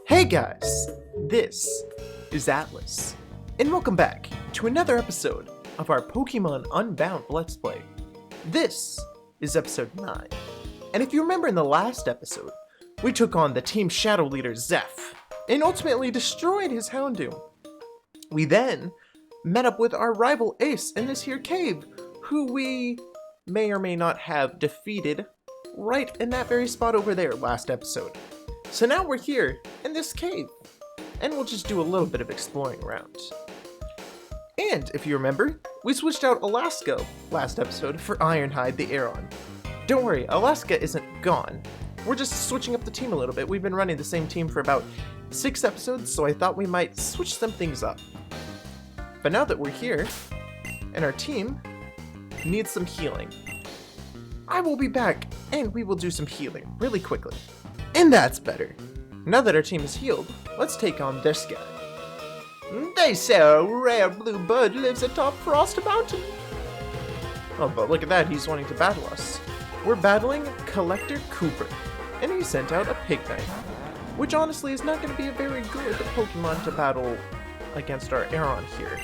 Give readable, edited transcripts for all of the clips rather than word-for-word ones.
Hey guys, this is Atlas, and welcome back to another episode of our Pokémon Unbound Let's Play. This is episode 9, and if you remember in the last episode, we took on the Team Shadow leader Zeph, and ultimately destroyed his Houndoom. We then met up with our rival Ace in this here cave, who we may or may not have defeated right in that very spot over there last episode. So now we're here in this cave, and we'll just do a little bit of exploring around. And if you remember, we switched out Alaska last episode for Ironhide the Aeron. Don't worry, Alaska isn't gone. We're just switching up the team a little bit. We've been running the same team for about 6 episodes, so I thought we might switch some things up. But now that we're here, and our team needs some healing, I will be back, and we will do some healing really quickly. And that's better. Now that our team is healed, let's take on this guy. They say a rare blue bird lives atop Frost Mountain. Oh, but look at that, he's wanting to battle us. We're battling Collector Cooper, and he sent out a Pignite, which honestly is not going to be a very good Pokemon to battle against our Aeron here.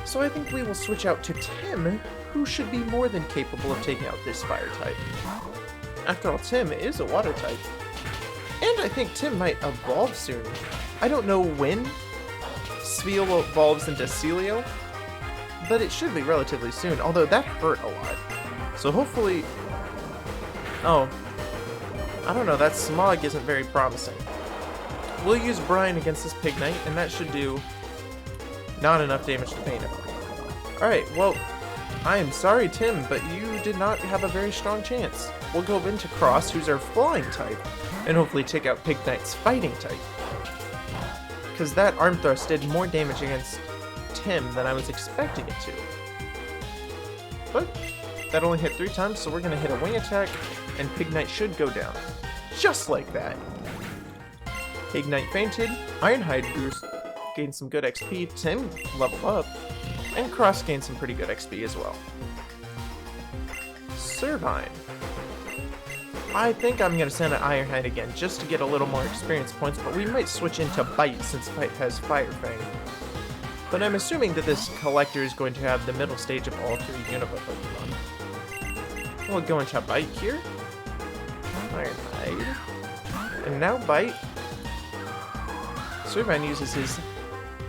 So I think we will switch out to Tim, who should be more than capable of taking out this fire type. After all, Tim is a water type. And I think Tim might evolve soon. I don't know when Spheal evolves into Celio, but it should be relatively soon, although that hurt a lot. So hopefully... Oh, I don't know, that Smog isn't very promising. We'll use Brine against this Pignite, and that should do not enough damage to pain him. Alright, well, I am sorry, Tim, but you did not have a very strong chance. We'll go into Cross, who's our flying type, and hopefully take out Pignite's fighting type. Because that Arm Thrust did more damage against Tim than I was expecting it to. But that only hit 3 times, so we're going to hit a wing attack, and Pignite should go down. Just like that. Pignite fainted, Ironhide gained some good XP, Tim leveled up, and Cross gained some pretty good XP as well. Servine. I think I'm going to send an Ironhide again just to get a little more experience points, but we might switch into Bite since Bite has Fire Fang. But I'm assuming that this Collector is going to have the middle stage of all 3 Unova Pokemon. We'll go into Bite here. Ironhide. And now Bite. Servine uses his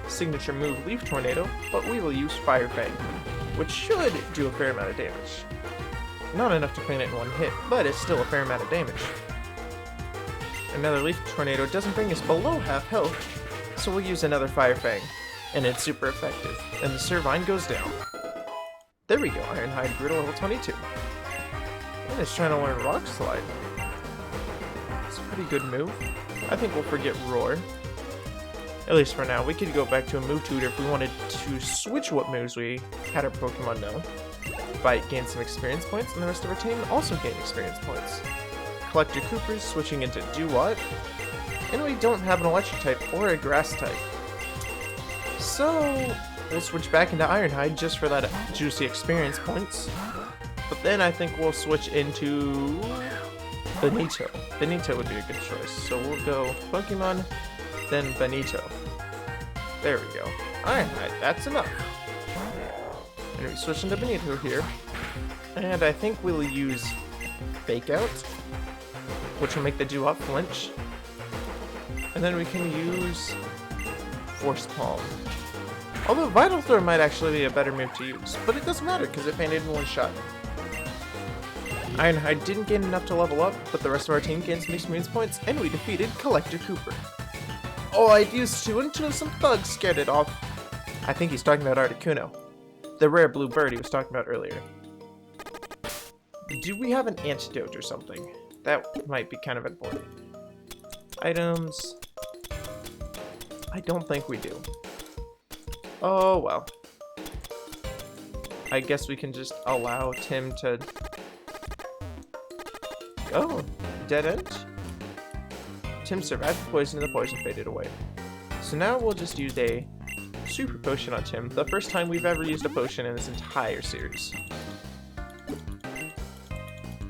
signature move Leaf Tornado, but we will use Fire Fang, which should do a fair amount of damage. Not enough to clean it in one hit, but it's still a fair amount of damage. Another Leaf Tornado doesn't bring us below half health, so we'll use another Fire Fang, and it's super effective, and the Servine goes down. There we go, Ironhide grew to level 22. And it's trying to learn Rock Slide. It's a pretty good move. I think we'll forget Roar. At least for now. We could go back to a move tutor if we wanted to switch what moves we had our Pokemon know. Bite gained some experience points, and the rest of our team also gained experience points. Collector Cooper's switching into Dewott, and we don't have an electric type or a grass type. So we'll switch back into Ironhide just for that juicy experience points. But then I think we'll switch into Benito. Benito would be a good choice. So we'll go Pokemon, then Benito. There we go. Ironhide, that's enough. And we switch into Benito here. And I think we'll use Fake Out, which will make the Dewott flinch. And then we can use Force Palm. Although Vital Throw might actually be a better move to use, but it doesn't matter because it fainted in one shot. Ironhide didn't gain enough to level up, but the rest of our team gained some experience points, and we defeated Collector Cooper. Oh, I'd used to until some thugs scared it off. I think he's talking about Articuno, the rare blue bird he was talking about earlier. Do we have an antidote or something? That might be kind of important. Items. I don't think we do. Oh, well. I guess we can just allow Tim to... Oh, dead end? Tim survived the poison and the poison faded away. So now we'll just use a super potion on Tim, the first time we've ever used a potion in this entire series.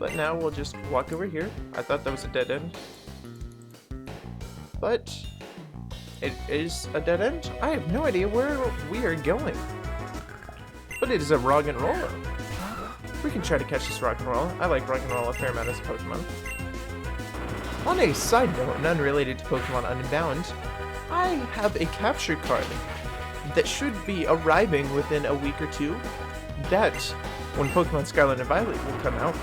But now we'll just walk over here. I thought that was a dead end. But it is a dead end. I have no idea where we are going. But it is a rock and roller. We can try to catch this rock and roller. I like rock and roll a fair amount as a Pokemon. On a side note, and unrelated to Pokemon Unbound, I have a capture card that should be arriving within a week or two that, when Pokemon Scarlet and Violet will come out,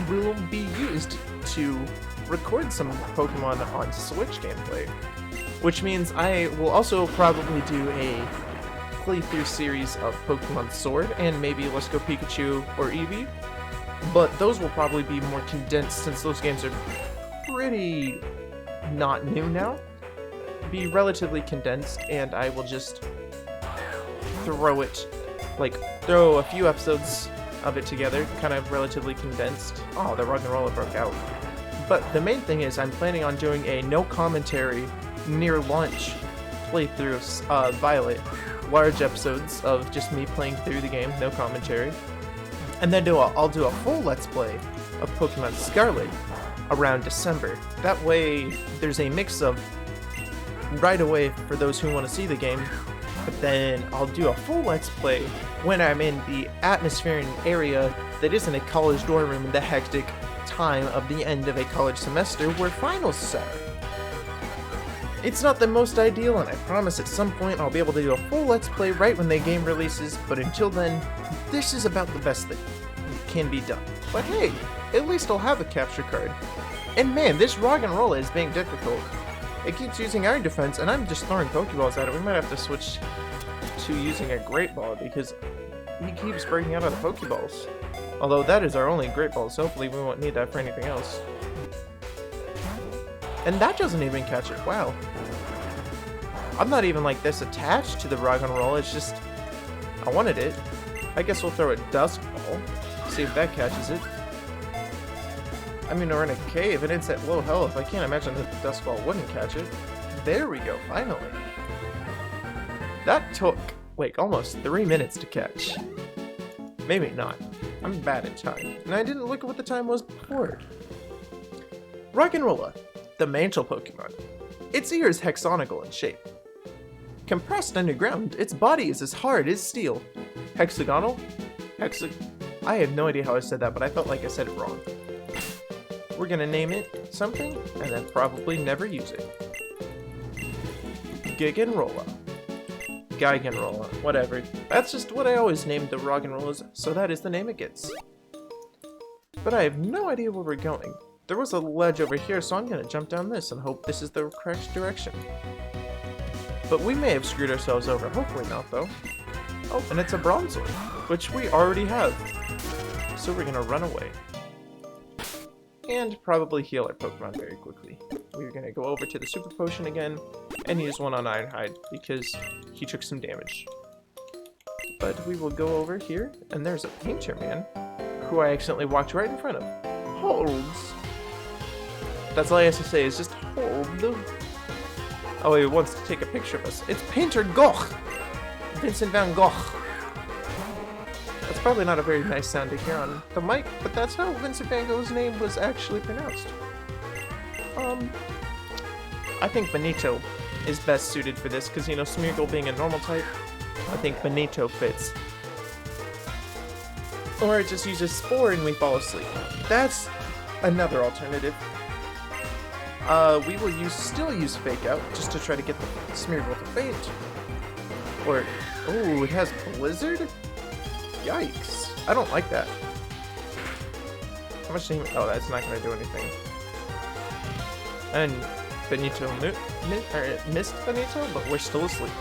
will be used to record some Pokemon on Switch gameplay. Which means I will also probably do a playthrough series of Pokemon Sword and maybe Let's Go Pikachu or Eevee. But those will probably be more condensed since those games are pretty not new now. Be relatively condensed, and I will just throw a few episodes of it together, kind of relatively condensed. Oh, the rock and roller broke out. But the main thing is I'm planning on doing a no commentary near launch playthrough of Violet, large episodes of just me playing through the game, no commentary. And then I'll do a full Let's Play of Pokemon Scarlet around December. That way there's a mix of right away for those who want to see the game, but then I'll do a full Let's Play when I'm in the atmosphere and area that isn't a college dorm room in the hectic time of the end of a college semester where finals start. It's not the most ideal, and I promise at some point I'll be able to do a full Let's Play right when the game releases, but until then, this is about the best that can be done. But hey, at least I'll have a capture card. And man, this rock and roll is being difficult. It keeps using Iron Defense, and I'm just throwing Pokeballs at it. We might have to switch to using a Great Ball because he keeps breaking out of the Pokeballs. Although that is our only Great Ball, so hopefully we won't need that for anything else. And that doesn't even catch it, wow. I'm not even like this attached to the rock and roll, it's just, I wanted it. I guess we'll throw a Dusk Ball, see if that catches it. I mean, we're in a cave and it's at low health, I can't imagine that the Dusk Ball wouldn't catch it. There we go, finally. That took, almost 3 minutes to catch. Maybe not. I'm bad at time, and I didn't look at what the time was before. Rock'n'Rolla, the mantle Pokemon. Its ear is hexagonal in shape. Compressed underground, its body is as hard as steel. Hexagonal? I have no idea how I said that, but I felt like I said it wrong. We're gonna name it something, and then probably never use it. Giganrolla. Giganrolla, whatever. That's just what I always named the Rock'n'Rollas, so that is the name it gets. But I have no idea where we're going. There was a ledge over here, so I'm gonna jump down this and hope this is the correct direction. But we may have screwed ourselves over. Hopefully not, though. Oh, and it's a Bronzor, which we already have. So we're gonna run away. And probably heal our Pokemon very quickly. We're gonna go over to the Super Potion again and use one on Ironhide because he took some damage. But we will go over here, and there's a Painter Man who I accidentally walked right in front of. Holds. That's all he has to say is just hold. Oh, he wants to take a picture of us. It's Painter Gogh! Vincent van Gogh. That's probably not a very nice sound to hear on the mic, but that's how Vincent van Gogh's name was actually pronounced. I think Benito is best suited for this, because, you know, Smeargle being a normal type, I think Benito fits. Or it just uses Spore and we fall asleep. That's another alternative. We will still use Fake Out, just to try to get the Smeargle to faint. Or, oh, it has Blizzard? Yikes. I don't like that. How much damage? Oh, that's not going to do anything. And Benito missed Benito, but we're still asleep.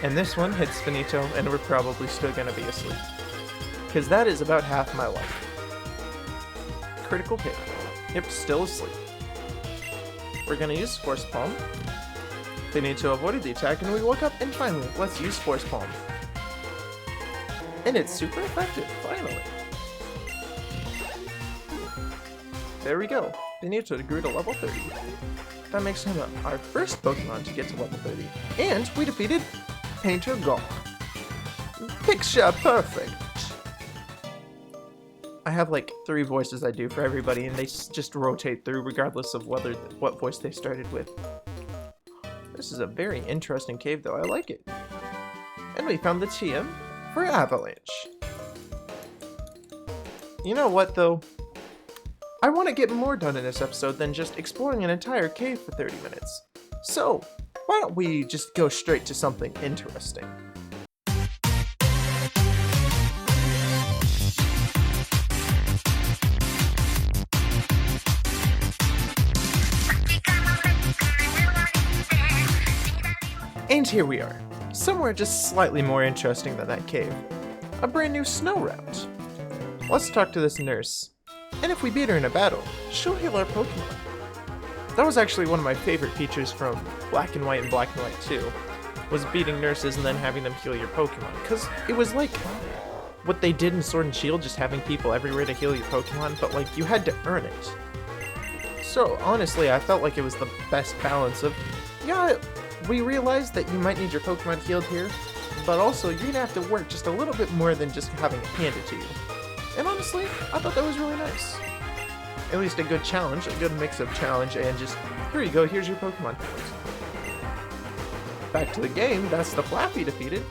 And this one hits Benito, and we're probably still going to be asleep. Because that is about half my life. Critical hit. Yep, still asleep. We're going to use Force Palm. Benito avoided the attack, and we woke up, and finally, let's use Force Palm. And it's super effective, finally. There we go. Benito grew to level 30. That makes him our first Pokemon to get to level 30. And we defeated Painter Gogh. Picture perfect. I have like 3 voices I do for everybody, and they just rotate through regardless of what voice they started with. This is a very interesting cave though, I like it. And we found the TM for Avalanche. You know what though? I want to get more done in this episode than just exploring an entire cave for 30 minutes. So, why don't we just go straight to something interesting? And here we are, somewhere just slightly more interesting than that cave. A brand new snow route. Let's talk to this nurse. And if we beat her in a battle, she'll heal our Pokemon. That was actually one of my favorite features from Black and White and Black and White 2, was beating nurses and then having them heal your Pokemon, because it was like what they did in Sword and Shield, just having people everywhere to heal your Pokemon, but like you had to earn it. So honestly, I felt like it was the best balance of, yeah, we realized that you might need your Pokemon healed here, but also you're gonna have to work just a little bit more than just having it handed to you. And honestly, I thought that was really nice. At least a good challenge, a good mix of challenge and just, here you go, here's your Pokemon. Back to the game, that's the Flappy defeated.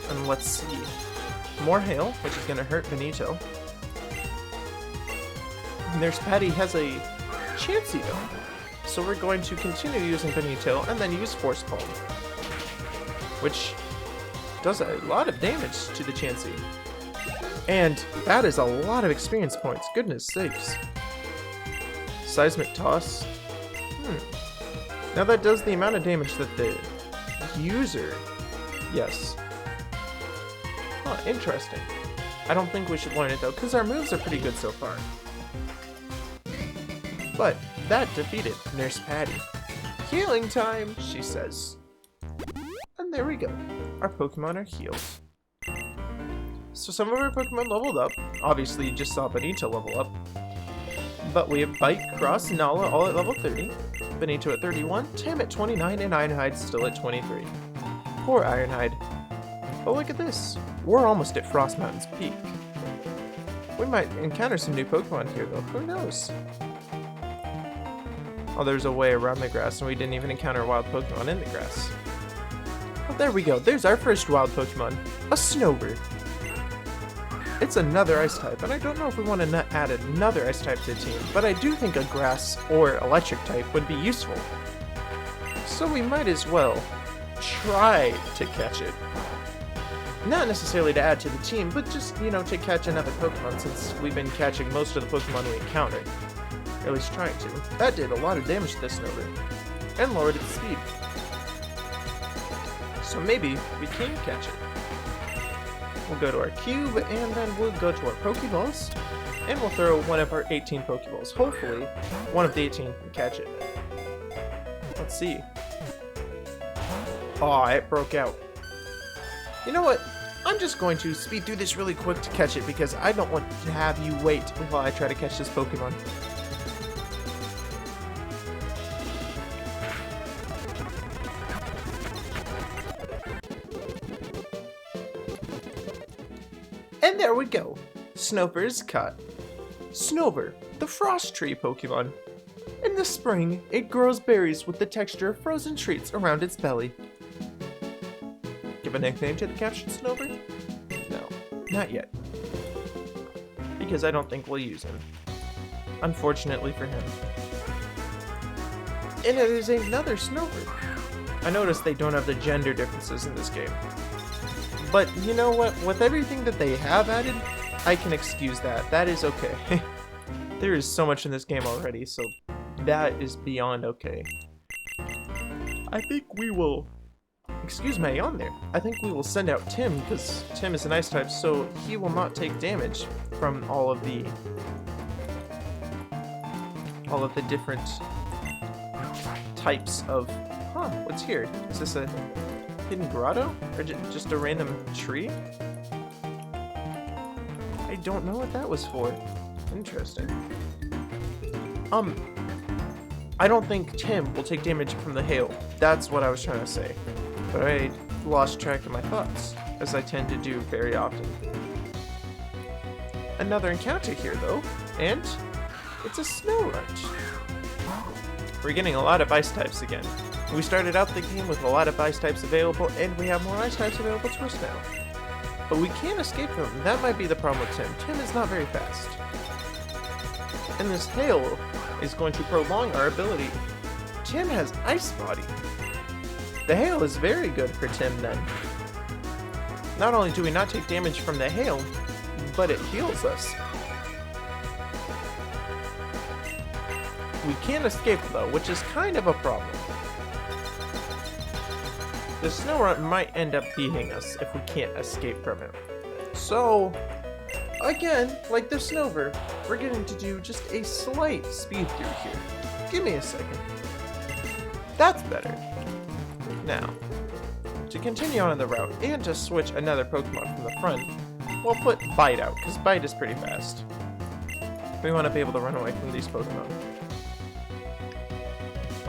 And let's see. More hail, which is gonna hurt Benito. Nurse Patty has a Chansey though. So we're going to continue using Benito and then use Force Palm, which does a lot of damage to the Chansey. And that is a lot of experience points, goodness sakes. Seismic Toss. Now that does the amount of damage that the user... Yes. Huh, interesting. I don't think we should learn it though, because our moves are pretty good so far. But that defeated Nurse Patty. Healing time, she says. And there we go. Our Pokemon are healed. So some of our Pokemon leveled up. Obviously, you just saw Benito level up. But we have Bite, Cross, Nala all at level 30. Benito at 31, Tam at 29, and Ironhide still at 23. Poor Ironhide. But look at this. We're almost at Frost Mountain's peak. We might encounter some new Pokemon here though, who knows? Oh, there's a way around the grass and we didn't even encounter a wild Pokemon in the grass. But there we go, there's our first wild Pokemon, a Snowbird. It's another ice type, and I don't know if we want to add another ice type to the team, but I do think a grass or electric type would be useful. So we might as well try to catch it. Not necessarily to add to the team, but just, you know, to catch another Pokemon since we've been catching most of the Pokemon we encountered. Or at least trying to. That did a lot of damage to this Snowbird, and lowered its speed. So maybe we can catch it. We'll go to our cube, and then we'll go to our Pokeballs, and we'll throw one of our 18 Pokeballs. Hopefully, one of the 18 can catch it. Let's see. Aw, it broke out. You know what? I'm just going to speed through this really quick to catch it, because I don't want to have you wait while I try to catch this Pokemon. And there we go. Snover is caught. Snover, the Frost Tree Pokemon. In the spring, it grows berries with the texture of frozen treats around its belly. Give a nickname to the captured Snover? No, not yet. Because I don't think we'll use him. Unfortunately for him. And it is another Snover. I noticed they don't have the gender differences in this game. But you know what? With everything that they have added, I can excuse that. That is okay. There is so much in this game already, so that is beyond okay. I think we will... Excuse my yawn there. I think we will send out Tim, because Tim is an ice type, so he will not take damage from all of the different types of... Huh, what's here? Is this a hidden grotto? Or just a random tree? I don't know what that was for. Interesting. I don't think Tim will take damage from the hail. That's what I was trying to say. But I lost track of my thoughts, as I tend to do very often. another encounter here though, and it's a snow runt. We're getting a lot of ice types again. We started out the game with a lot of ice types available, and we have more ice types available to us now. But we can't escape from them. That might be the problem with Tim. Tim is not very fast. And this hail is going to prolong our ability. Tim has Ice Body. The hail is very good for Tim then. Not only do we not take damage from the hail, but it heals us. We can't escape though, which is kind of a problem. The snow runt might end up beating us if we can't escape from it. So, again, like the Snover, we're getting to do just a slight speed through here. Give me a second. That's better. Now, to continue on the route and to switch another Pokemon from the front, we'll put Bite out, because Bite is pretty fast. We want to be able to run away from these Pokemon.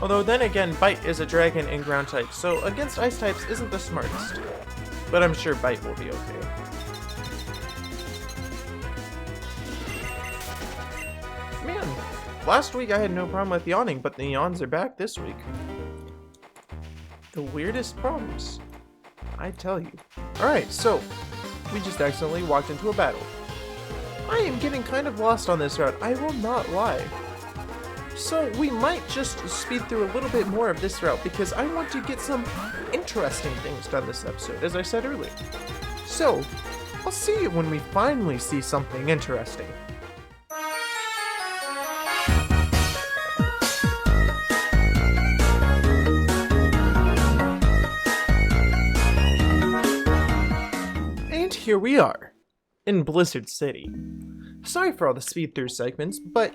Although then again, Bite is a dragon and ground type, so against ice types isn't the smartest. But I'm sure Bite will be okay. Man, last week I had no problem with yawning, but the yawns are back this week. The weirdest problems, I tell you. Alright, so, we just accidentally walked into a battle. I am getting kind of lost on this route, I will not lie. So we might just speed through a little bit more of this route because I want to get some interesting things done this episode, as I said earlier. So, I'll see you when we finally see something interesting. And here we are, in Blizzard City. Sorry for all the speed through segments, but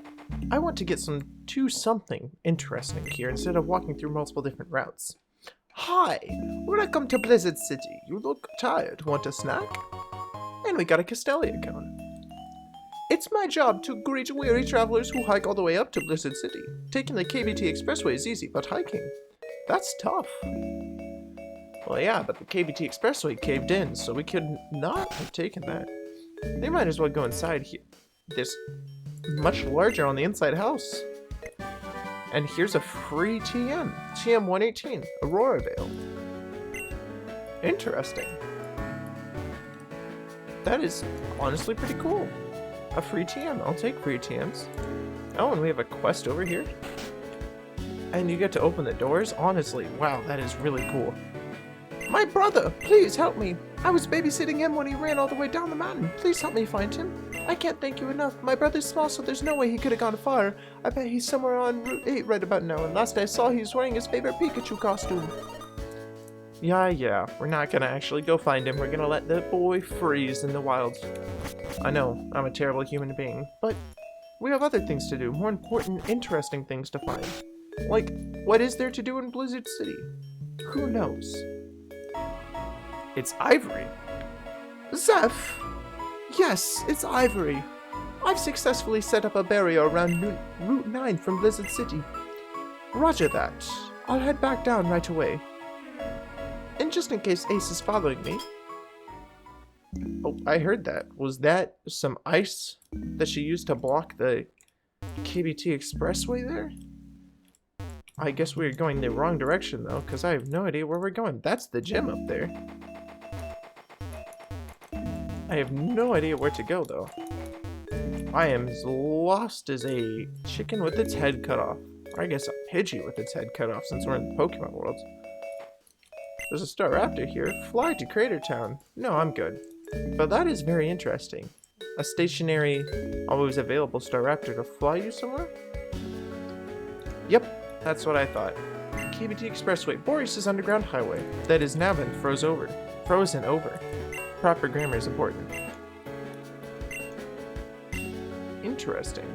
I want to get to something interesting here instead of walking through multiple different routes. Hi, welcome to Blizzard City. You look tired. Want a snack? And we got a Castelia cone. It's my job to greet weary travelers who hike all the way up to Blizzard City. Taking the KBT Expressway is easy, but hiking, that's tough. Well, yeah, but the KBT Expressway caved in, so we could not have taken that. They might as well go inside here. This much larger on the inside house. And here's a free TM. TM 118, Aurora Veil. Interesting. That is honestly pretty cool. A free TM. I'll take free TMs. Oh, and we have a quest over here. And you get to open the doors? Honestly, wow, that is really cool. My brother, please help me. I was babysitting him when he ran all the way down the mountain. Please help me find him. I can't thank you enough. My brother's small, so there's no way he could have gone far. I bet he's somewhere on Route 8 right about now, and last I saw he was wearing his favorite Pikachu costume. Yeah, we're not gonna actually go find him. We're gonna let the boy freeze in the wilds. I know, I'm a terrible human being, but we have other things to do, more important, interesting things to find. Like, what is there to do in Blizzard City? Who knows? It's Ivory. Zeph! Yes, it's Ivory. I've successfully set up a barrier around Route 9 from Blizzard City. Roger that. I'll head back down right away. And just in case Ace is following me... Oh, I heard that. Was that some ice that she used to block the KBT Expressway there? I guess we're going the wrong direction though, because I have no idea where we're going. That's the gym up there. I have no idea where to go, though. I am as lost as a chicken with its head cut off. Or I guess a Pidgey with its head cut off, since we're in the Pokemon world. There's a Staraptor here. Fly to Crater Town. No, I'm good. But that is very interesting. A stationary, always available Staraptor to fly you somewhere? Yep, that's what I thought. KBT Expressway, Boreas' underground highway. That has now been frozen over. Proper grammar is important. Interesting.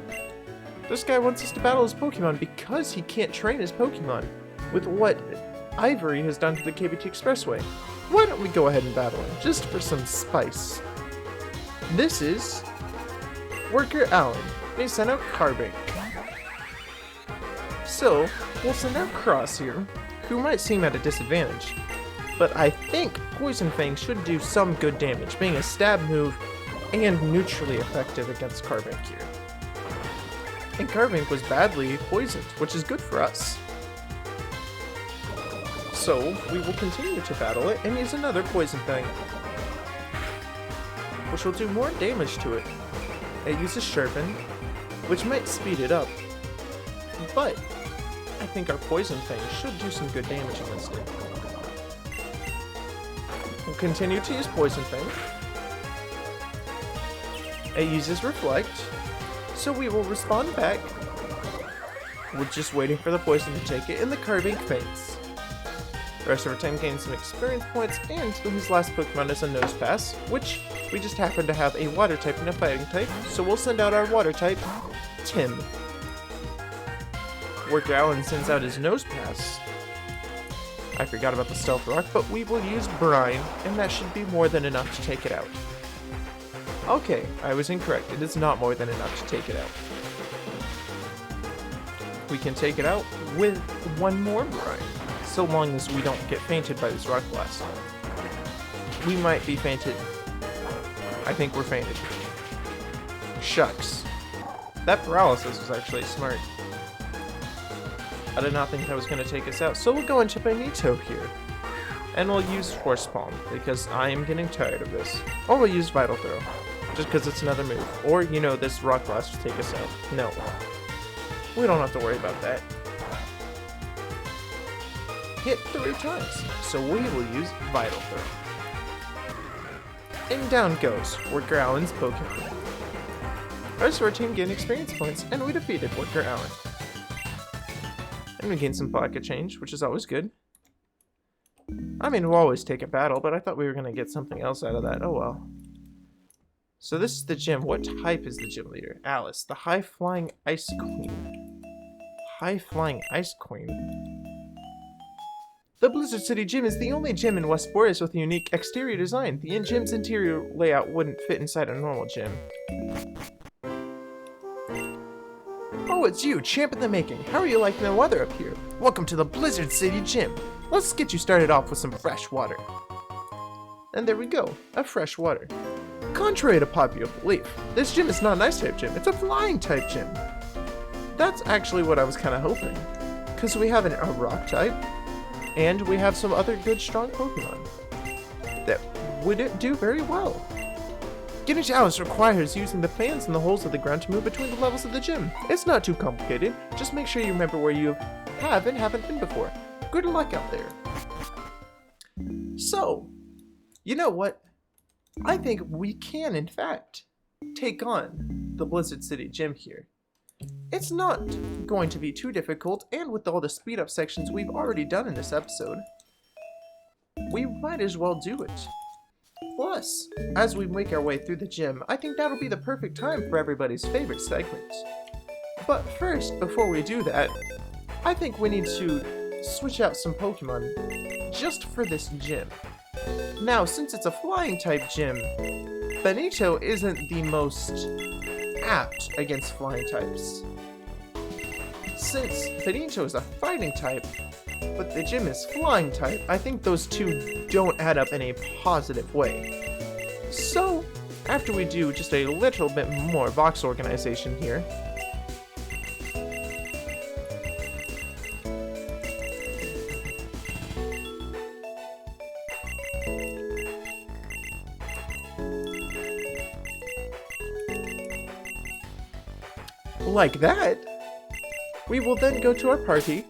This guy wants us to battle his Pokemon because he can't train his Pokemon with what Ivory has done to the KBT Expressway. Why don't we go ahead and battle him, just for some spice? This is Worker Allen. They sent out Carbink. So, we'll send out Cross here, who might seem at a disadvantage. But I think Poison Fang should do some good damage, being a stab move and neutrally effective against Carbink here. And Carbink was badly poisoned, which is good for us. So, we will continue to battle it and use another Poison Fang, which will do more damage to it. It uses Sharpen, which might speed it up, but I think our Poison Fang should do some good damage against it. We'll continue to use Poison Fang. It uses Reflect, so we will respond back. We're just waiting for the poison to take it, and the Carbink faints. The rest of our time gains some experience points, and his last Pokemon is a Nose Pass, which we just happen to have a Water type and a Fighting type, so we'll send out our Water type, Tim. Where Growlithe sends out his Nose Pass. I forgot about the Stealth Rock, but we will use Brine, and that should be more than enough to take it out. Okay, I was incorrect. It is not more than enough to take it out. We can take it out with one more Brine, so long as we don't get fainted by this Rock Blast. We might be fainted. I think we're fainted. Shucks. That paralysis was actually smart. I did not think that was going to take us out, so we'll go into Benito here. And we'll use Force Palm, because I am getting tired of this. Or we'll use Vital Throw, just because it's another move. Or, you know, this Rock Blast will take us out. No. We don't have to worry about that. Hit 3 times, so we will use Vital Throw. And down goes Growlithe's Pokemon. The rest of our team gained experience points, and we defeated Growlithe. And we gained some pocket change, which is always good. I mean, we'll always take a battle, but I thought we were going to get something else out of that. Oh well. So this is the gym. What type is the gym leader? Alice, the high-flying Ice Queen. High-flying Ice Queen? The Blizzard City Gym is the only gym in West Boreas with a unique exterior design. The gym's interior layout wouldn't fit inside a normal gym. Oh, it's you, champ in the making. How are you liking the weather up here? Welcome to the Blizzard City Gym. Let's get you started off with some fresh water. And there we go, a fresh water. Contrary to popular belief, this gym is not an Ice-type gym, it's a Flying-type gym. That's actually what I was kind of hoping. Because we have a Rock-type, and we have some other good, strong Pokemon that would do very well. Getting to Alice requires using the fans in the holes of the ground to move between the levels of the gym. It's not too complicated, just make sure you remember where you have and haven't been before. Good luck out there. So, you know what? I think we can, in fact, take on the Blizzard City Gym here. It's not going to be too difficult, and with all the speed-up sections we've already done in this episode, we might as well do it. Plus, as we make our way through the gym, I think that'll be the perfect time for everybody's favorite segment. But first, before we do that, I think we need to switch out some Pokemon just for this gym. Now, since it's a Flying-type gym, Benito isn't the most apt against Flying types. Since Benito is a Fighting type, but the gym is Flying type, I think those two don't add up in a positive way. So, after we do just a little bit more box organization here, like that, we will then go to our party.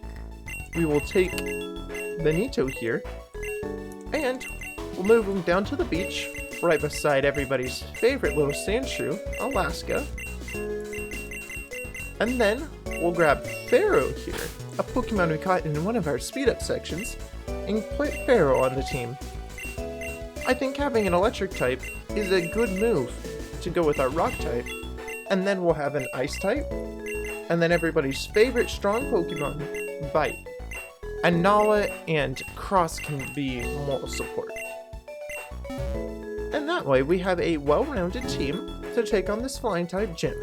We will take Benito here, and we'll move him down to the beach, right beside everybody's favorite little sand shrew, Alaska. And then we'll grab Pharaoh here, a Pokemon we caught in one of our speed-up sections, and put Pharaoh on the team. I think having an electric type is a good move to go with our rock type, and then we'll have an ice type, and then everybody's favorite strong Pokemon, Bite. And Nala and Cross can be moral support. And that way we have a well-rounded team to take on this Flying-type gym.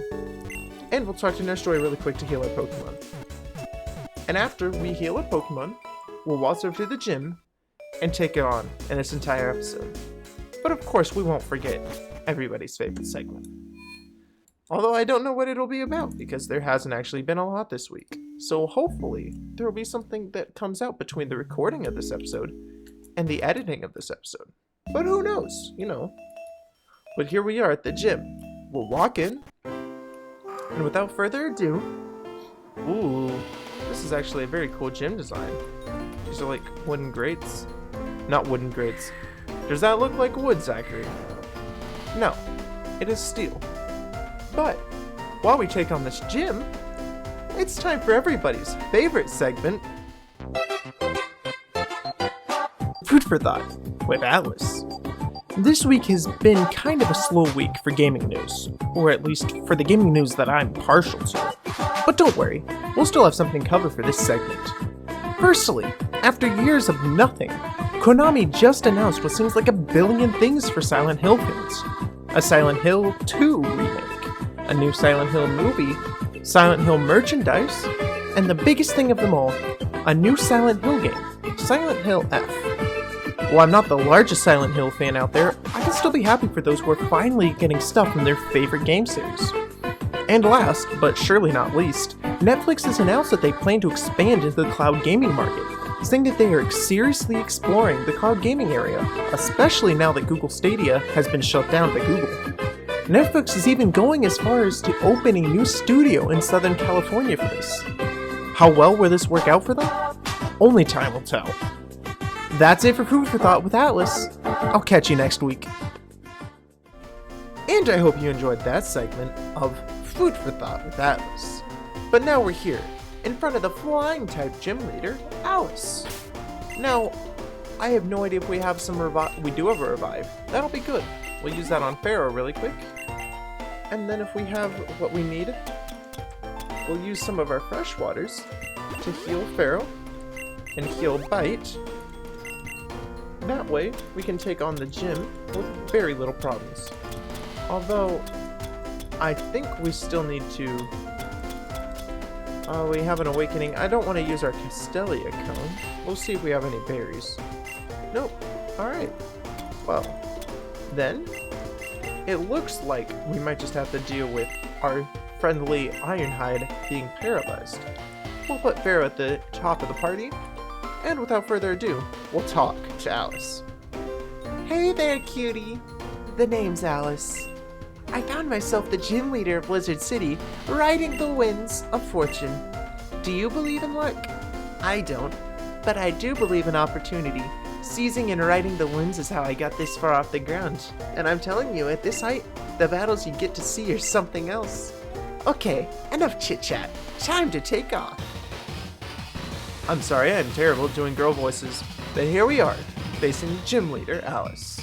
And we'll talk to Nurse Joy really quick to heal our Pokemon. And after we heal our Pokemon, we'll waltz over to the gym and take it on in this entire episode. But of course we won't forget everybody's favorite segment. Although I don't know what it'll be about because there hasn't actually been a lot this week. So hopefully there will be something that comes out between the recording of this episode and the editing of this episode. But who knows, you know. But here we are at the gym. We'll walk in, and without further ado, ooh, this is actually a very cool gym design. These are like wooden grates. Not wooden grates. Does that look like wood, Zachary? No, it is steel. But while we take on this gym, it's time for everybody's favorite segment, Food for Thought with Alice. This week has been kind of a slow week for gaming news, or at least for the gaming news that I'm partial to. But don't worry, we'll still have something covered for this segment. Firstly, after years of nothing, Konami just announced what seems like a billion things for Silent Hill fans. A Silent Hill 2 remake, a new Silent Hill movie, Silent Hill merchandise, and the biggest thing of them all, a new Silent Hill game, Silent Hill F. While I'm not the largest Silent Hill fan out there, I can still be happy for those who are finally getting stuff from their favorite game series. And last, but surely not least, Netflix has announced that they plan to expand into the cloud gaming market, saying that they are seriously exploring the cloud gaming area, especially now that Google Stadia has been shut down by Google. Netflix is even going as far as to open a new studio in Southern California for this. How well will this work out for them? Only time will tell. That's it for Food for Thought with Atlas. I'll catch you next week. And I hope you enjoyed that segment of Food for Thought with Atlas. But now we're here, in front of the flying type gym leader, Alice. Now, I have no idea if we have some we do have a revive. That'll be good. We'll use that on Pharaoh really quick. And then if we have what we need, we'll use some of our fresh waters to heal Pharaoh and heal Bite. That way, we can take on the gym with very little problems. Although, I think we still need to... we have an awakening. I don't want to use our Castelia cone. We'll see if we have any berries. Nope. Alright. Well, then, it looks like we might just have to deal with our friendly Ironhide being paralyzed. We'll put Pharaoh at the top of the party. And without further ado, we'll talk to Alice. Hey there, cutie. The name's Alice. I found myself the gym leader of Blizzard City, riding the winds of fortune. Do you believe in luck? I don't, but I do believe in opportunity. Seizing and riding the winds is how I got this far off the ground. And I'm telling you, at this height, the battles you get to see are something else. Okay, enough chit-chat. Time to take off. I'm sorry, I'm terrible at doing girl voices, but here we are, facing gym leader Alice.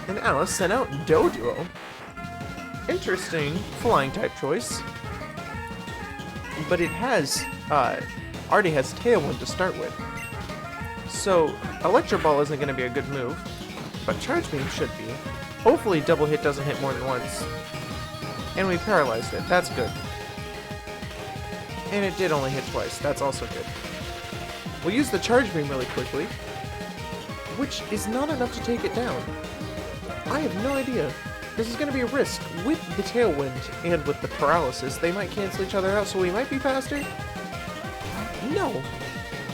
And Alice sent out Doduo. Interesting flying type choice. But it has, already has Tailwind to start with. So, Electro Ball isn't going to be a good move, but Charge Beam should be. Hopefully Double Hit doesn't hit more than once. And we paralyzed it, that's good. And it did only hit twice, that's also good. We'll use the Charge Beam really quickly, which is not enough to take it down. I have no idea. This is going to be a risk. With the Tailwind and with the Paralysis, they might cancel each other out, so we might be faster. No!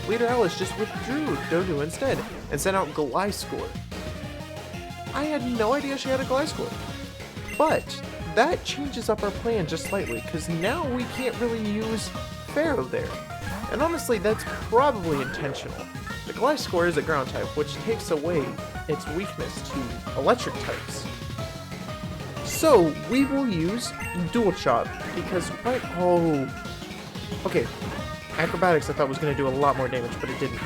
Leader Alice just withdrew Dodu instead, and sent out Gliscor. I had no idea she had a Gliscor. But that changes up our plan just slightly, because now we can't really use Pharaoh there. And honestly, that's probably intentional. The Gliscor is a ground type, which takes away its weakness to electric types. So, we will use Dual Chop, because okay, Acrobatics I thought was going to do a lot more damage, but it didn't.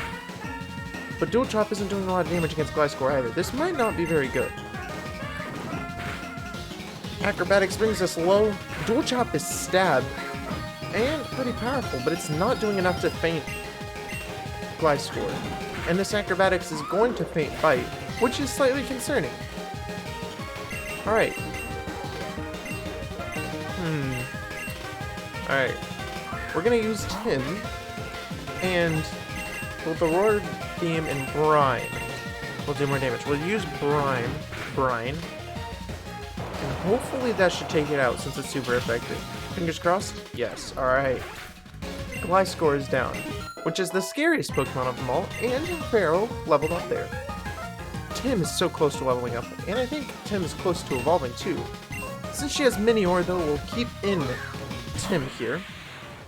But Dual Chop isn't doing a lot of damage against Gliscor either. This might not be very good. Acrobatics brings us low. Dual Chop is stab, and pretty powerful, but it's not doing enough to feint Gliscor. And this Acrobatics is going to feint Bite, which is slightly concerning. Alright. Alright. We're gonna use Tim, and with the Roar Beam and Brine, we'll do more damage. We'll use Brine, brine. And hopefully that should take it out since it's super effective. Fingers crossed? Yes. Alright. Gliscor is down, which is the scariest Pokemon of them all, and Pharaoh leveled up there. Tim is so close to leveling up, and I think Tim is close to evolving too. Since she has Minior, though, we'll keep in Tim here,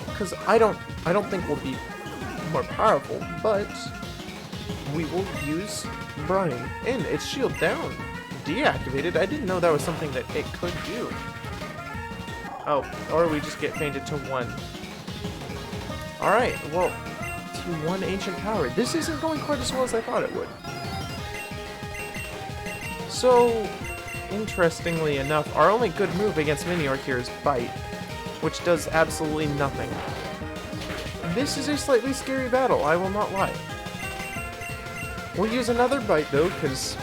because I don't think we'll be more powerful, but we will use Brine, and it's shield down. Deactivated. I didn't know that was something that it could do. Oh, or we just get fainted to 1. Alright, well, to 1 ancient power. This isn't going quite as well as I thought it would. So, interestingly enough, our only good move against Minior here is Bite, which does absolutely nothing. This is a slightly scary battle, I will not lie. We'll use another Bite though, because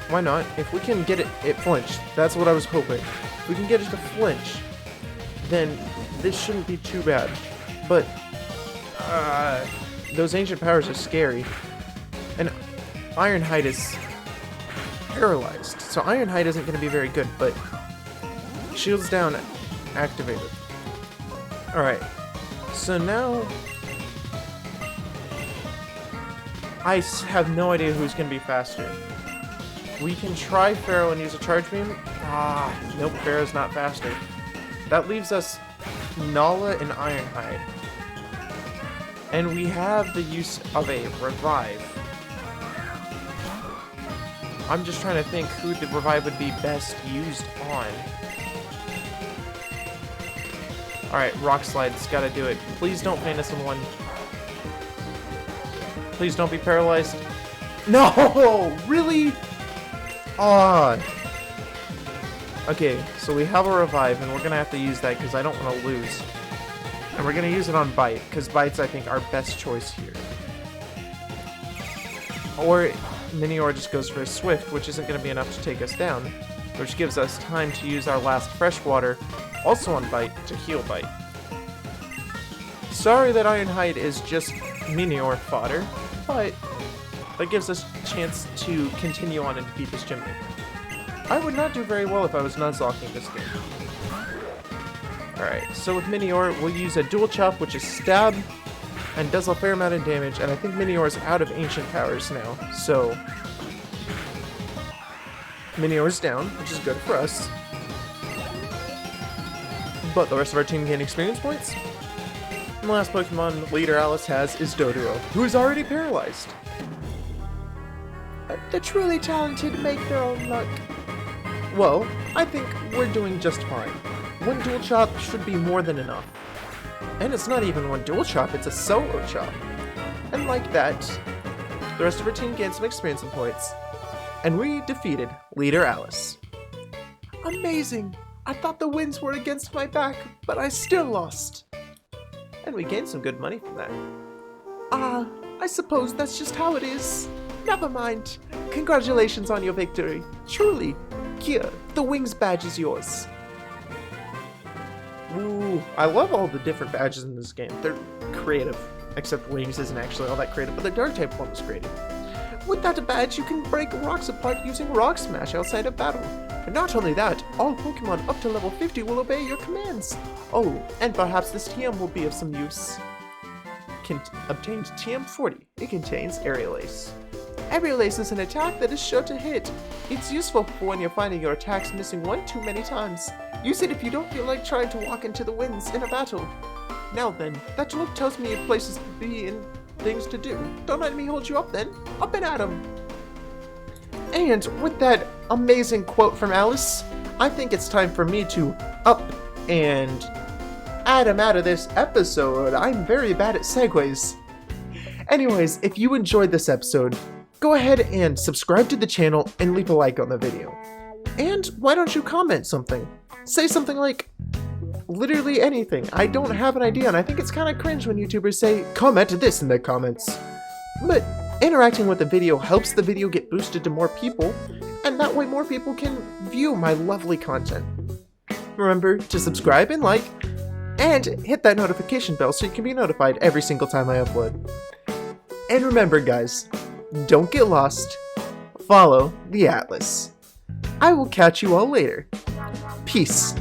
why not? If we can get it flinched, that's what I was hoping. If we can get it to flinch, then this shouldn't be too bad. But, those ancient powers are scary. And Ironhide is paralyzed, so Ironhide isn't going to be very good, but shields down activated. Alright, so now I have no idea who's going to be faster. We can try Pharaoh and use a Charge Beam. Nope, Pharaoh's not faster. That leaves us Nala and Ironhide. And we have the use of a Revive. I'm just trying to think who the Revive would be best used on. Alright, Rock Slide's gotta do it. Please don't faint us in 1. Please don't be paralyzed. No! Really? Okay, so we have a Revive, and we're gonna have to use that because I don't want to lose. And we're gonna use it on Bite, because Bite's, I think, our best choice here. Or Minior just goes for a Swift, which isn't going to be enough to take us down, which gives us time to use our last Freshwater, also on Bite, to heal Bite. Sorry that Ironhide is just Minior fodder, but that gives us a chance to continue on and beat this gym leader. I would not do very well if I was Nuzlocking this game. Alright, so with Minior, we'll use a Dual Chop, which is Stab, and does a fair amount of damage, and I think Minior is out of ancient powers now, so Minior is down, which is good for us. But the rest of our team gain experience points. And the last Pokemon leader Alice has is Dodoro, who is already paralyzed. The truly talented make their own luck. Well, I think we're doing just fine. 1 Dual Chop should be more than enough. And it's not even 1 Dual Chop, it's a Solo Chop. And like that, the rest of our team gained some experience and points. And we defeated Leader Alice. Amazing! I thought the winds were against my back, but I still lost. And we gained some good money from that. I suppose that's just how it is. Never mind. Congratulations on your victory. Truly, here, the Wings badge is yours. Ooh, I love all the different badges in this game. They're creative. Except Wings isn't actually all that creative, but the Dark type form is creative. With that badge, you can break rocks apart using Rock Smash outside of battle. And not only that, all Pokemon up to level 50 will obey your commands. Oh, and perhaps this TM will be of some use. Obtained TM 40. It contains Aerial Ace. Aerial Ace is an attack that is sure to hit. It's useful for when you're finding your attacks missing one too many times. Use it if you don't feel like trying to walk into the winds in a battle. Now then, that look tells me of places to be and things to do. Don't let me hold you up then. Up and at 'em! And with that amazing quote from Alice, I think it's time for me to up and add him out of this episode. I'm very bad at segues. Anyways, if you enjoyed this episode, go ahead and subscribe to the channel and leave a like on the video. And why don't you comment something? Say something like, literally anything. I don't have an idea, and I think it's kind of cringe when YouTubers say, comment this in the comments. But interacting with the video helps the video get boosted to more people, and that way more people can view my lovely content. Remember to subscribe and like, and hit that notification bell so you can be notified every single time I upload. And remember guys, don't get lost, follow the Atlas. I will catch you all later. Peace.